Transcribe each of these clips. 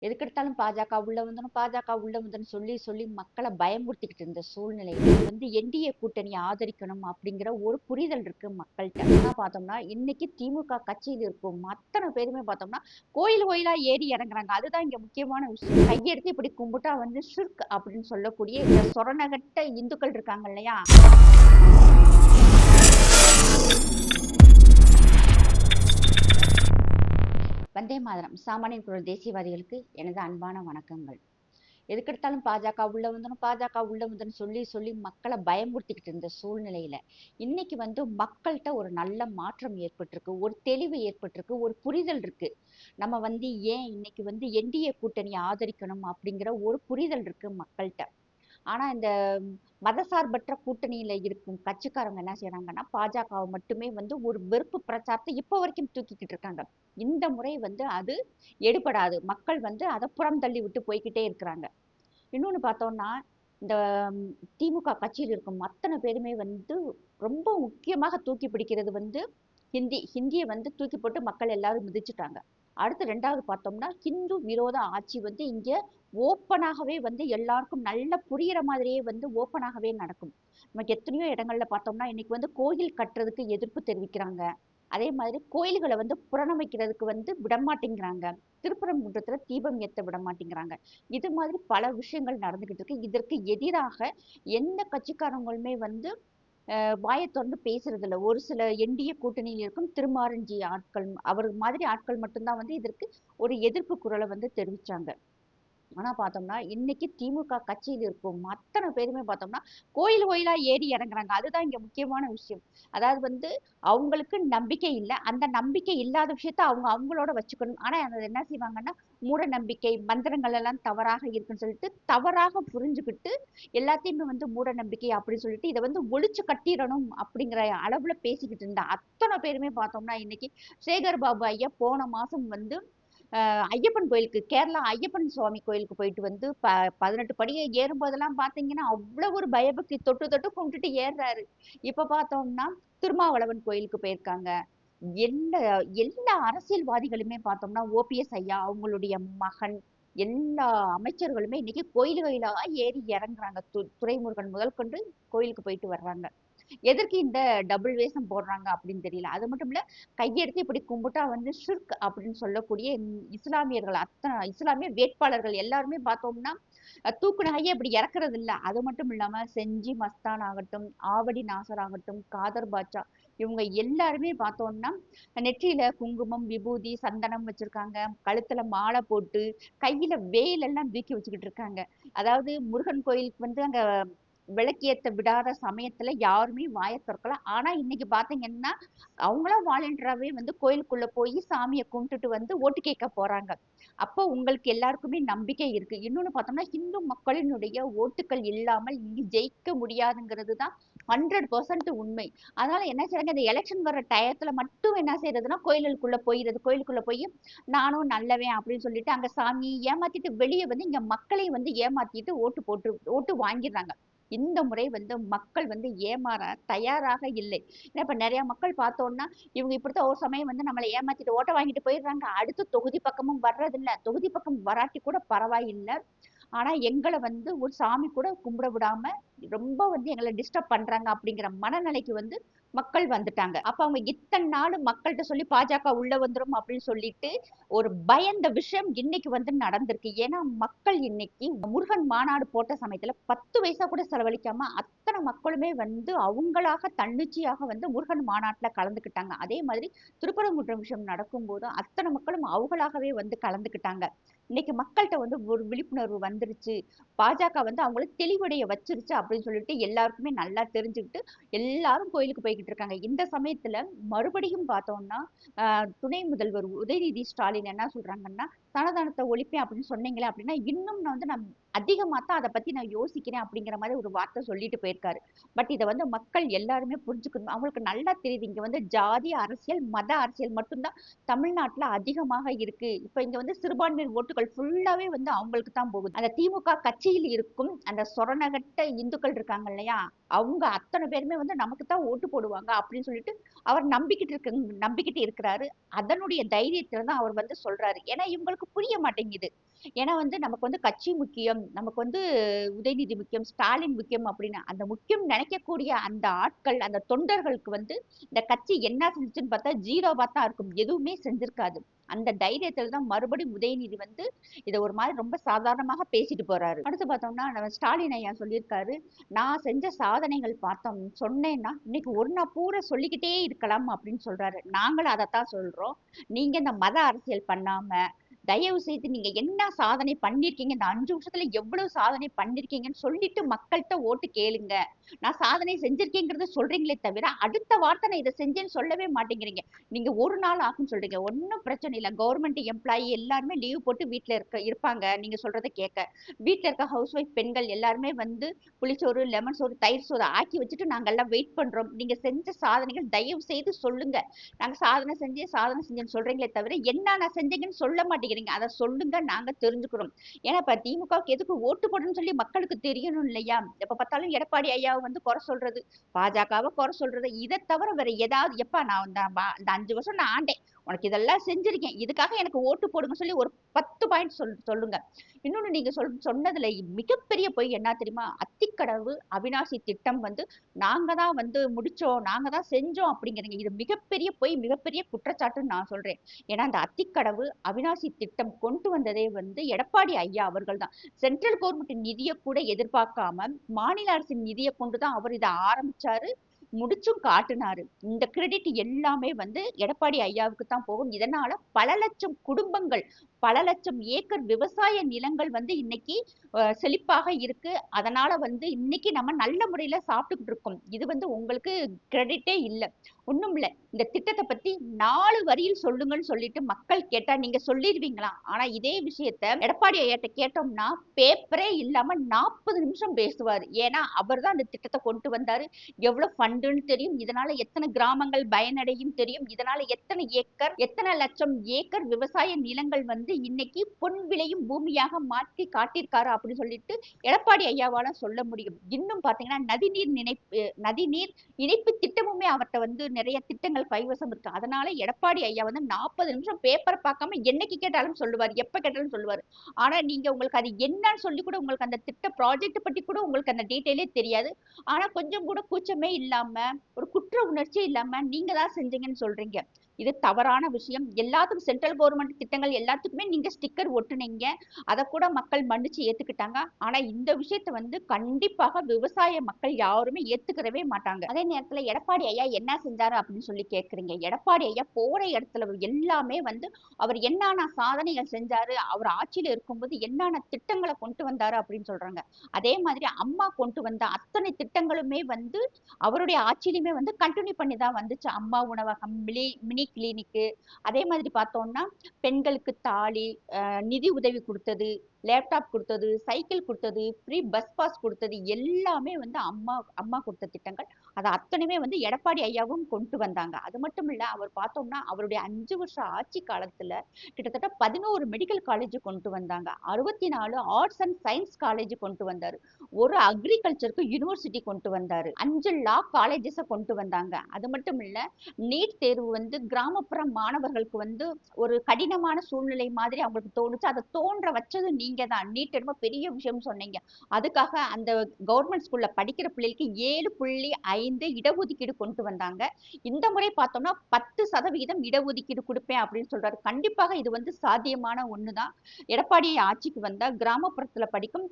எதுக்கெடுத்தாலும் பாஜக உள்ள வந்துரும், பாஜக உள்ள வந்துரும் சொல்லி, சொல்லி மக்கள பயமுறுத்திக்கிட்டு இருந்த சூழ்நிலையில என்டிஏ கூட்டணிய ஆதரிக்கணும் அப்படிங்கிற ஒரு புரிதல் இருக்கு மக்கள்ட்ட. ஆனா பார்த்தோம்னா, இன்னைக்கு திமுக கட்சியில இருக்கும் அத்தன பேருமே பார்த்தோம்னா, கோயில் கோயிலா ஏறி இறங்குறாங்க. அதுதான் இங்க முக்கியமான விஷயம். கையெடுத்து இப்படி கும்பிட்டா ஷிர்க் அப்படின்னு சொல்லக்கூடிய இந்த சொரணகட்ட இந்துக்கள் இருக்காங்க இல்லையா? வந்தே மாதரம். சாமானியன் குரல் தேசியவாதிகளுக்கு எனது அன்பான வணக்கங்கள். எதுக்கெடுத்தாலும் பாஜக உள்ள வந்துரும், பாஜக உள்ள வந்துரும் சொல்லி, சொல்லி மக்கள பயமுறுத்திக்கிட்டு இருந்த சூழ்நிலையில, இன்னைக்கு மக்கள்ட்ட ஒரு நல்ல மாற்றம் ஏற்பட்டிருக்கு. ஒரு தெளிவு ஏற்பட்டிருக்கு. ஒரு புரிதல் இருக்கு. நம்ம ஏன் இன்னைக்கு என்டிஏ கூட்டணிய ஆதரிக்கணும் அப்படிங்கிற ஒரு புரிதல் இருக்கு மக்கள்ட்ட. ஆனா இந்த மதசார்பற்ற கூட்டணியில இருக்கும் கட்சிக்காரங்க என்ன செய்றாங்கன்னா, பாஜகவ மட்டுமே ஒரு வெறுப்பு பிரச்சாரத்த இப்ப வரைக்கும் தூக்கிக்கிட்டு இருக்காங்க. இந்த முறை அது எடுபடாது. மக்கள் அத புறம் தள்ளி விட்டு போய்க்கிட்டே இருக்கிறாங்க. இன்னொன்னு பார்த்தோம்னா, இந்த திமுக கட்சியில இருக்கும் அத்தன பேருமே ரொம்ப முக்கியமாக தூக்கி பிடிக்கிறது ஹிந்தி. ஹிந்திய தூக்கி போட்டு மக்கள் எல்லாரும் மிதிச்சுட்டாங்க. அடுத்து 2வது பார்த்தோம்னா, ஹிந்து விரோத ஆட்சி இங்க ஓப்பனாகவே எல்லாருக்கும் நல்லா புரியிற மாதிரியே ஓப்பனாகவே நடக்கும். நமக்கு எத்தனையோ இடங்கள்ல பார்த்தோம்னா, இன்னைக்கு கோயில் கட்டுறதுக்கு எதிர்ப்பு தெரிவிக்கிறாங்க. அதே மாதிரி கோயில்கள புனரமைக்கிறதுக்கு விடமாட்டேங்கிறாங்க. திருப்பரங்குன்றத்துல தீபம் ஏத்த விடமாட்டேங்கிறாங்க. இது மாதிரி பல விஷயங்கள் நடந்துகிட்டு இருக்கு. இதற்கு எதிராக எந்த கட்சிக்காரங்களுமே வாய தொறந்து பேசுறதில்ல. ஒரு சில என்டிஏ கூட்டணியில் இருக்கும் திருமாறஞ்சி ஆட்கள், அவர் மாதிரி ஆட்கள் மட்டும் தான் இதற்கு ஒரு எதிர்ப்பு குரல தெரிவிச்சாங்க. ஆனா பார்த்தோம்னா, இன்னைக்கு திமுக கட்சியில இருக்கும் அத்தன பேருமே பார்த்தோம்னா, கோயில் கோயிலா ஏறி இறங்குறாங்க. அதுதான் இங்க முக்கியமான விஷயம். அதாவது அவங்களுக்கு நம்பிக்கை இல்ல. அந்த நம்பிக்கை இல்லாத விஷயத்த அவங்க அவங்களோட வச்சுக்கணும். ஆனா அத என்ன செய்வாங்கன்னா, மூட நம்பிக்கை, மந்திரங்கள் எல்லாம் தவறாக இருக்குன்னு சொல்லிட்டு, தவறாக புரிஞ்சுகிட்டு, எல்லாத்தையுமே மூட நம்பிக்கை அப்படின்னு சொல்லிட்டு, இத ஒழிச்சு கட்டிறணும் அப்படிங்கிற அளவுல பேசிக்கிட்டு இருந்த அத்தன பேருமே பார்த்தோம்னா, இன்னைக்கு சேகர் பாபு ஐயா போன மாசம் ஐயப்பன் கோயிலுக்கு கேரளா ஐயப்பன் சுவாமி கோயிலுக்கு போயிட்டு 18 படிய ஏறும்போதெல்லாம் பார்த்தீங்கன்னா, அவ்வளவு ஒரு பயபக்தி தொட்டு தொட்டு கும்பிட்டுட்டு ஏறுறாரு. இப்ப பார்த்தோம்னா, திருமாவளவன் கோயிலுக்கு போயிருக்காங்க. எல்லா எல்லா அரசியல்வாதிகளுமே பார்த்தோம்னா, ஓபிஎஸ் ஐயா, அவங்களுடைய மகன், எல்லா அமைச்சர்களுமே இன்னைக்கு கோயில் கோயிலா ஏறி இறங்குறாங்க. துரைமுருகன் முதல் கொண்டு கோயிலுக்கு போயிட்டு வர்றாங்க. எதற்கு இந்த டபுள் வேஷம் போடுறாங்க அப்படின்னு தெரியல. அது மட்டும் இல்ல, கையெடுத்து இப்படி கும்பிட்டா ஷிர்க் அப்படின்னு சொல்லக்கூடிய இஸ்லாமியர்கள் இஸ்லாமிய வேட்பாளர்கள் எல்லாருமே பார்த்தோம்னா, தூக்கு நகையே இப்படி இறக்குறது இல்ல. அது மட்டும் இல்லாம செஞ்சி மஸ்தான் ஆகட்டும், ஆவடி நாசர் ஆகட்டும், காதர் பாட்சா இவங்க எல்லாருமே பார்த்தோம்னா, நெற்றியில குங்குமம், விபூதி, சந்தனம் வச்சிருக்காங்க. கழுத்துல மாலை போட்டு, கையில வேல் எல்லாம் தூக்கி வச்சுக்கிட்டு இருக்காங்க. அதாவது முருகன் கோயிலுக்கு அங்க விளக்கேத்த விடாத சமயத்துல யாருமே வாய தொறக்கல. ஆனா இன்னைக்கு பாத்தீங்கன்னா, அவங்களா வாலண்டியராவே கோயிலுக்குள்ள போய் சாமிய கும்பிட்டுட்டு ஓட்டு கேட்க போறாங்க. அப்போ உங்களுக்கு எல்லாருக்குமே நம்பிக்கை இருக்கு. இன்னொன்னு பார்த்தோம்னா, இந்து மக்களினுடைய ஓட்டுக்கள் இல்லாமல் இங்கு ஜெயிக்க முடியாதுங்கிறது தான் 100% உண்மை. அதனால என்ன செய்றாங்க, இந்த எலக்ஷன் வர்ற டயத்துல மட்டும் என்ன செய்றதுன்னா, கோயிலுக்குள்ள போயிறது. கோயிலுக்குள்ள போயி, நானும் நல்லவன் அப்படின்னு சொல்லிட்டு அங்க சாமிய ஏமாத்திட்டு வெளிய இங்க மக்களையும் ஏமாத்திட்டு ஓட்டு வாங்கிடுறாங்க. இந்த முறை மக்கள் ஏமாற தயாராக இல்லை. ஏன்னா இப்ப நெறைய மக்கள் பார்த்தோம்னா, இவங்க இப்படித்தான் ஒரு சமயம் நம்மள ஏமாத்திட்டு ஓட்ட வாங்கிட்டு போயிடுறாங்க. அடுத்து தொகுதி பக்கமும் வர்றதில்ல. தொகுதி பக்கம் வராட்டி கூட பரவாயில்ல. ஆனா எங்கள ஒரு சாமி கூட கும்பிட விடாம, ரொம்ப எங்கள டிஸ்டர்ப் பண்றாங்க அப்படிங்கிற மனநிலைக்கு மக்கள் வந்துட்டாங்க. அப்ப அவங்க இத்தன நாள் மக்கள்ட்ட சொல்லி பாஜக உள்ள வந்துரும் அப்படின்னு சொல்லிட்டு, ஒரு பயந்த விஷயம் இன்னைக்கு நடந்திருக்கு. ஏன்னா மக்கள் இன்னைக்கு முருகன் மாநாடு போட்ட சமயத்துல 10 பைசா கூட செலவழிக்காம அத்தன மக்களுமே அவங்களாக தன்னிச்சையாக முருகன் மாநாட்டுல கலந்துக்கிட்டாங்க. அதே மாதிரி திருப்பரங்குன்றம் விஷயம் நடக்கும்போது அத்தன மக்களும் அவங்களாகவே கலந்துக்கிட்டாங்க. இன்னைக்கு மக்கள்ட்ட ஒரு விழிப்புணர்வு வந்துருச்சு. பாஜக அவங்கள தெளிவடைய வச்சிருச்சு அப்படின்னு சொல்லிட்டு எல்லாருக்குமே நல்லா தெரிஞ்சுக்கிட்டு, எல்லாரும் கோயிலுக்கு போய்க்கிட்டு இருக்காங்க. இந்த சமயத்துல மறுபடியும் பார்த்தோம்னா, துணை முதல்வர் உதயநிதி ஸ்டாலின் என்ன சொல்றாங்கன்னா, "சனாதனத்த ஒழிப்பேன் அப்படின்னு சொன்னீங்களே அப்படின்னா, இன்னும் நான் அதிகமா தான் அத பத்தி நான் யோசிக்கிறேன்." அப்படிங்கிற மாதிரி ஒரு வார்த்தை சொல்லிட்டு போயிருக்காரு. பட் இத மக்கள் எல்லாருமே புரிஞ்சுக்கணும். அவங்களுக்கு நல்லா தெரியுது. இங்க ஜாதி அரசியல், மத அரசியல் மட்டும் தான் தமிழ்நாட்டுல அதிகமாக இருக்கு. இப்ப இங்க சிறுபான்மையினர் ஓட்டுகள் ஃபுல்லாவே அவங்களுக்கு தான் போகுது. அந்த திமுக கட்சியில் இருக்கும் அந்த சொரணகட்ட இந்துக்கள் இருக்காங்க இல்லையா? அவங்க அத்தன பேருமே நமக்கு தான் ஓட்டு போடுவாங்க அப்படின்னு சொல்லிட்டு அவர் நம்பிக்கிட்டு இருக்கிறாரு. அதனுடைய தைரியத்துல தான் அவர் சொல்றாரு. ஏன்னா இவங்களுக்கு மக்களுக்கு புரிய மாட்டேங்குது. ஏன்னா நமக்கு கட்சி முக்கியம், நமக்கு உதயநிதி முக்கியம், ஸ்டாலின் முக்கியம் அப்படின்னு அந்த முக்கியம் நினைக்கக்கூடிய அந்த ஆட்கள், அந்த தொண்டர்களுக்கு இந்த கட்சி என்ன செஞ்சுச்சுன்னு பார்த்தா ஜீரோவா தான் இருக்கும். எதுவுமே செஞ்சிருக்காது. அந்த தைரியத்துல தான் மறுபடியும் உதயநிதி இதை ஒரு மாதிரி ரொம்ப சாதாரணமாக பேசிட்டு போறாரு. அடுத்து பார்த்தோம்னா நம்ம ஸ்டாலின் ஐயா சொல்லியிருக்காரு, நான் செஞ்ச சாதனைகள் பார்த்தோம் சொன்னேன்னா இன்னைக்கு ஒரு நாள் பூரா சொல்லிக்கிட்டே இருக்கலாம் அப்படின்னு சொல்றாரு. நாங்களும் அதைத்தான் சொல்றோம். நீங்க இந்த மத அரசியல் பண்ணாம தயவு செய்து நீங்க என்ன சாதனை பண்ணிருக்கீங்க, இந்த 5 வருஷத்துல எவ்வளவு சாதனை பண்ணிருக்கீங்கன்னு சொல்லிட்டு மக்கள்கிட்ட ஓட்டு கேளுங்க. நான் சாதனை செஞ்சிருக்கேங்கிறத சொல்றீங்களே தவிர அடுத்த வார்த்தை நான் இதை செஞ்சேன்னு சொல்லவே மாட்டேங்கிறீங்க. நீங்க ஒரு நாள் ஆகும்னு சொல்றீங்க. ஒன்னும் பிரச்சனை இல்லை. கவர்மெண்ட் எம்ப்ளாயி எல்லாருமே லீவ் போட்டு வீட்டுல இருப்பாங்க. நீங்க சொல்றதை கேட்க வீட்டுல இருக்க ஹவுஸ் ஒய்ஃப் பெண்கள் எல்லாருமே புளிச்சோறு, லெமன் சோறு, தயிர் சோறு ஆக்கி வச்சுட்டு நாங்க எல்லாம் வெயிட் பண்றோம். நீங்க செஞ்ச சாதனைகள் தயவு செய்து சொல்லுங்க. நாங்க சாதனை செஞ்சேன்னு சொல்றீங்களே தவிர என்ன நான் செஞ்சீங்கன்னு சொல்ல மாட்டேங்கிறீங்க. அதை சொல்லுங்க, நாங்க தெரிஞ்சுக்கிறோம். ஏன்னா இப்ப திமுகவுக்கு எதுக்கு ஓட்டு போடணும்னு சொல்லி மக்களுக்கு தெரியணும் இல்லையா? எப்ப பார்த்தாலும் எடப்பாடி ஐயாவை குறை சொல்றது, பாஜகவை குறை சொல்றது, இதை தவிர வேற ஏதாவது எப்ப நான் இந்த 5 வருஷம் நான் ஆண்டேன், உனக்கு இதெல்லாம் செஞ்சிருக்கேன், இதுக்காக எனக்கு ஓட்டு போடுங்க சொல்லி ஒரு 10 பாயிண்ட் சொல்லுங்க. இன்னொன்னு நீங்க சொன்னதுல மிகப்பெரிய பொய் என்ன தெரியுமா? அத்திக்கடவு அவிநாசி திட்டம் நாங்க தான் முடிச்சோம், நாங்க தான் செஞ்சோம் அப்படிங்கிறீங்க. இது மிகப்பெரிய பொய், மிகப்பெரிய குற்றச்சாட்டுன்னு நான் சொல்றேன். ஏன்னா அந்த அத்திக்கடவு அவிநாசி திட்டம் கொண்டு வந்ததே எடப்பாடி ஐயா அவர்கள் தான். சென்ட்ரல் கவர்மெண்ட் நிதியை கூட எதிர்பார்க்காம மாநில அரசின் நிதியை கொண்டுதான் அவர் இதை ஆரம்பிச்சாரு, முடிச்சும் காட்டினாரு. இந்த கிரெடிட் எல்லாமே எடப்பாடி ஐயாவுக்கு தான் போகும். இதனால பல லட்சம் குடும்பங்கள், பல லட்சம் ஏக்கர் விவசாய நிலங்கள் இன்னைக்கு செழிப்பாக இருக்கு. அதனால இன்னைக்கு நம்ம நல்ல முறையில சாப்பிட்டுக்கிட்டு இருக்கோம். இது உங்களுக்கு கிரெடிட்டே இல்லை, ஒண்ணும் இல்லை. இந்த திட்டத்தை பத்தி 4 வரியில் சொல்லுங்கன்னு சொல்லிட்டு மக்கள் கேட்டா நீங்க சொல்லிடுவீங்களா? ஆனா இதே விஷயத்த எடப்பாடி ஐயாட்ட கேட்டோம்னா பேப்பரே இல்லாம 40 நிமிஷம் பேசுவாரு. ஏன்னா அவர் தான் அந்த திட்டத்தை கொண்டு வந்தாரு. எவ்வளவு ஃபண்டுன்னு தெரியும், இதனால எத்தனை கிராமங்கள் பயனடையும் தெரியும், இதனால எத்தனை லட்சம் ஏக்கர் விவசாய நிலங்கள் இன்னைக்கு பொன் விளையும் பூமியாக மாற்றி காட்டியிருக்காரு அப்படின்னு சொல்லிட்டு எடப்பாடி ஐயாவால சொல்ல முடியும். இன்னும் பாத்தீங்கன்னா நதிநீர் இணைப்பு திட்டமுமே அவர்கிட்ட நிறைய திட்டங்கள் கைவசம் இருக்கு. அதனால எடப்பாடி ஐயா 40 நிமிஷம் பேப்பரை பார்க்காம என்னைக்கு கேட்டாலும் சொல்லுவார், எப்ப கேட்டாலும் சொல்லுவார். ஆனா நீங்க உங்களுக்கு அது என்னன்னு சொல்லி கூட உங்களுக்கு அந்த திட்ட ப்ராஜெக்ட் பத்தி கூட உங்களுக்கு அந்த டீட்டெயிலே தெரியாது. ஆனா கொஞ்சம் கூட கூச்சமே இல்லாம, ஒரு குற்ற உணர்ச்சி இல்லாம நீங்க தான் செஞ்சீங்கன்னு சொல்றீங்க. இது தவறான விஷயம். எல்லாத்துக்கும் சென்ட்ரல் கவர்மெண்ட் திட்டங்கள் எல்லாத்துக்குமே நீங்க ஸ்டிக்கர் ஒட்டுனீங்க. அதை கூட மக்கள் மன்னிச்சு ஏத்துக்கிட்டாங்க. ஆனா இந்த விஷயத்த கண்டிப்பாக விவசாய மக்கள் யாருமே ஏத்துக்கிறவே மாட்டாங்க. அதே நேரத்துல எடப்பாடி ஐயா என்ன செஞ்சாரு அப்படின்னு சொல்லி கேக்குறீங்க. எடப்பாடி ஐயா போற இடத்துல எல்லாமே அவர் என்னென்ன சாதனைகள் செஞ்சாரு, அவர் ஆட்சியில இருக்கும்போது என்னென்ன திட்டங்களை கொண்டு வந்தாரு அப்படின்னு சொல்றாங்க. அதே மாதிரி அம்மா கொண்டு வந்த அத்தனை திட்டங்களுமே அவருடைய ஆட்சியிலுமே கண்டினியூ பண்ணி தான் வந்துச்சு. அம்மா உணவகம், மினி கிளினிக்கு, அதே மாதிரி பார்த்தோம்னா பெண்களுக்கு தாலி, நிதி உதவி கொடுத்தது, லேப்டாப் கொடுத்தது, சைக்கிள் கொடுத்தது, ஃப்ரீ பஸ் பாஸ் கொடுத்தது, எல்லாமே அம்மா அம்மா கொடுத்த திட்டங்கள். அது அத்தனையுமே எடப்பாடி ஐயாவும் கொண்டு வந்தாங்க. அது மட்டும் இல்ல, அவர் பார்த்தோம்னா அவருடைய 5 வருஷ ஆட்சி காலத்துல கிட்டத்தட்ட 11 மெடிக்கல் காலேஜ் கொண்டு வந்தாங்க, 64 ஆர்ட்ஸ் அண்ட் சயின்ஸ் காலேஜ் கொண்டு வந்தாரு, ஒரு அக்ரிகல்ச்சருக்கு யூனிவர்சிட்டி கொண்டு வந்தாரு, 5 லா காலேஜஸ் கொண்டு வந்தாங்க. அது மட்டும் இல்ல, நீட் தேர்வு கிராமப்புற மாணவர்களுக்கு ஒரு கடினமான சூழ்நிலை மாதிரி அவங்களுக்கு தோணுச்சு. அதை தோன்ற வச்சது நீங்க தான். நீட் ரொம்ப பெரிய விஷயம் சொன்னீங்க. அதுக்காக அந்த கவர்மெண்ட் ஸ்கூல்ல படிக்கிற பிள்ளைகளுக்கு 7.5 இடஒதுக்கீடு கொண்டு வந்தாங்க. இந்த முறை பார்த்தோம்னா 10% இடஒதுக்கீடு கொடுப்பேன் அப்படின்னு சொல்றாரு. கண்டிப்பாக இது சாத்தியமான ஒண்ணுதான். எடப்பாடி ஆட்சிக்கு வந்தா கிராமப்புறத்துல படிக்கும்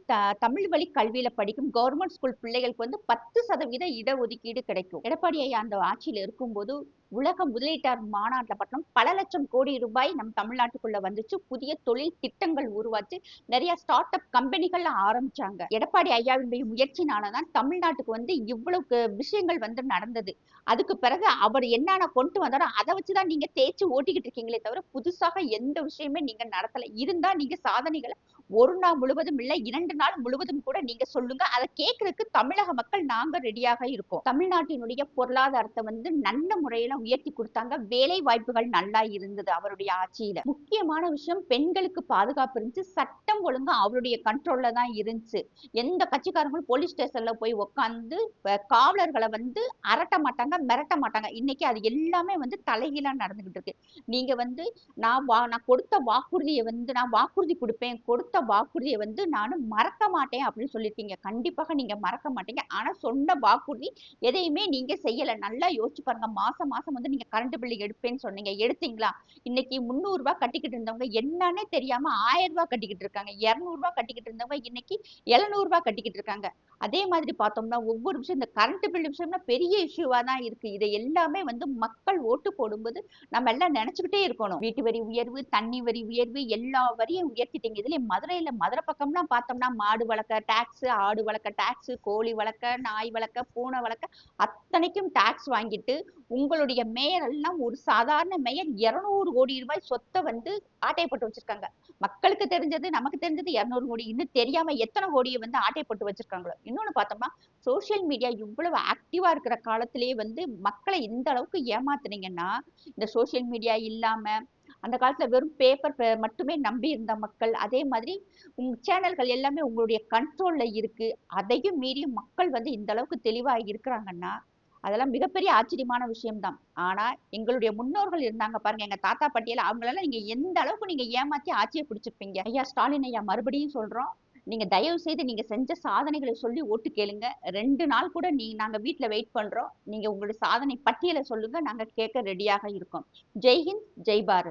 தமிழ் வழி கல்வியில படிக்கும் கவர்மெண்ட் ஸ்கூல் பிள்ளைகளுக்கு 10% இடஒதுக்கீடு கிடைக்கும். எடப்பாடி ஐயா அந்த ஆட்சியில இருக்கும்போது உலக முதலீட்டாளர் மாநாட்டில் பார்த்தோம், பல லட்சம் கோடி ரூபாய் நம் தமிழ்நாட்டுக்குள்ள வந்துச்சு. புதிய தொழில் திட்டங்கள் உருவாச்சு, நிறைய ஸ்டார்ட் அப் கம்பெனிகள் ஆரம்பிச்சாங்க. எடப்பாடி ஐயாவினுடைய முயற்சினாலதான் தமிழ்நாட்டுக்கு இவ்வளவு விஷயங்கள் நடந்தது. அதுக்கு பிறகு அவர் என்னென்ன கொண்டு வந்தாரோ அதை வச்சுதான் நீங்க தேய்ச்சி ஓட்டிக்கிட்டு இருக்கீங்களே தவிர புதுசாக எந்த விஷயமே நீங்க நடத்தல. இருந்தா நீங்க சாதனைகளை ஒரு நாள் முழுவதும் இல்ல 2 நாள் முழுவதும் கூட நீங்க சொல்லுங்க. அத கேட்கறதுக்கு தமிழக மக்கள் நாங்க ரெடியாக இருக்கோம். தமிழ்நாட்டினுடைய பொருளாதாரத்த வந்து நல்ல முறையில உயர்த்தி குடுத்தாங்க. வேலை வாய்ப்புகள் நல்லா இருந்தது அவருடைய ஆட்சியில. முக்கியமான விஷயம் பெண்களுக்கு பாதுகாப்பு இருந்துச்சு. சட்டம் ஒழுங்கு அவருடைய கண்ட்ரோல்ல தான் இருந்துச்சு. எந்த கட்சிக்காரங்களும் போலீஸ் ஸ்டேஷன்ல போய் உட்கார்ந்து காவலர்கள வந்து அரட்ட மாட்டாங்க, மிரட்ட மாட்டாங்க. இன்னைக்கு அது எல்லாமே வந்து தலைகீழா நடந்துகிட்டு இருக்கு. நீங்க வந்து நான் கொடுத்த வாக்குறுதிய வந்து நான் வாக்குறுதி குடுப்பேன். கொடுத்த வாக்குறுதிய வந்து நானு மறக்க மாட்டேன் அப்படின்னு சொல்லியிருக்கீங்க. கண்டிப்பாக நீங்க மறக்க மாட்டீங்க. ஆனா சொன்ன வாக்குறுதி எதையுமே நீங்க செய்யல. நல்லா யோசிச்சு பாருங்க. மாசம் மாசம் வந்து நீங்க கரண்ட் பில் எடுப்பேன்னு சொன்னீங்க. எடுத்தீங்களா? இன்னைக்கு ரூ. 300 கட்டிக்கிட்டு இருந்தவங்க என்னன்னே தெரியாம ரூ. 1000 கட்டிக்கிட்டு இருக்காங்க. ரூ. 200 கட்டிக்கிட்டு இருந்தவங்க இன்னைக்கு ரூ. 700 கட்டிக்கிட்டு இருக்காங்க. அதே மாதிரி பார்த்தோம்னா ஒவ்வொரு விஷயம் இந்த கரண்ட் பில் விஷயம்னா பெரிய இஷ்யூவா தான் இருக்கு. இதை எல்லாமே வந்து மக்கள் ஓட்டு போடும்போது நம்ம எல்லாம் நினைச்சுக்கிட்டே இருக்கணும். வீட்டு வரி உயர்வு, தண்ணி வரி உயர்வு, எல்லா வரியும் உயர்த்திட்டீங்க. இதுல மதுரை பக்கம்லாம் பார்த்தோம்னா மாடு வளர்க்க டாக்ஸ், ஆடு வளர்க்க டாக்ஸ், கோழி வளர்க்க, நாய் வளர்க்க, பூனை வளர்க்க அத்தனைக்கும் டாக்ஸ் வாங்கிட்டு உங்களுடைய மேயர் எல்லாம் ஒரு சாதாரண மேயர் 200 கோடி ரூபாய் சொத்தை வந்து ஆட்டை போட்டு வச்சிருக்காங்க. மக்களுக்கு தெரிஞ்சது நமக்கு தெரிஞ்சது 200 கோடி. இன்னும் தெரியாம எத்தனை கோடியை வந்து ஆட்டை போட்டு வச்சிருக்காங்களோ. இன்னொன்னு பார்த்தோம்னா சோசியல் மீடியா இவ்வளவு ஆக்டிவா இருக்கிற காலத்திலேயே வந்து மக்களை இந்த அளவுக்கு ஏமாத்துனீங்கன்னா இந்த சோசியல் மீடியா இல்லாம அந்த காலத்துல வெறும் பேப்பர் மட்டுமே நம்பி இருந்த மக்கள் அதே மாதிரி உங்க சேனல்கள் எல்லாமே உங்களுடைய கண்ட்ரோல்ல இருக்கு. அதையும் மீறி மக்கள் வந்து இந்த அளவுக்கு தெளிவா இருக்கிறாங்கன்னா அதெல்லாம் மிகப்பெரிய ஆச்சரியமான விஷயம்தான். ஆனா எங்களுடைய முன்னோர்கள் இருந்தாங்க பாருங்க, எங்க தாத்தா பாட்டியெல்லாம் அவங்களெல்லாம் நீங்க எந்த அளவுக்கு நீங்க ஏமாத்தி ஆட்சியை பிடிச்சிருப்பீங்க. ஐயா ஸ்டாலின் ஐயா மறுபடியும் சொல்றோம், நீங்க தயவு செய்து நீங்க செஞ்ச சாதனைகளை சொல்லி ஓட்டு கேளுங்க. 2 நாள் கூட நாங்க வீட்டுல வெயிட் பண்றோம். நீங்க உங்களுடைய சாதனை பட்டியலை சொல்லுங்க, நாங்க கேட்க ரெடியாக இருக்கோம். ஜெய்ஹிந்த், ஜெய் பாரத்.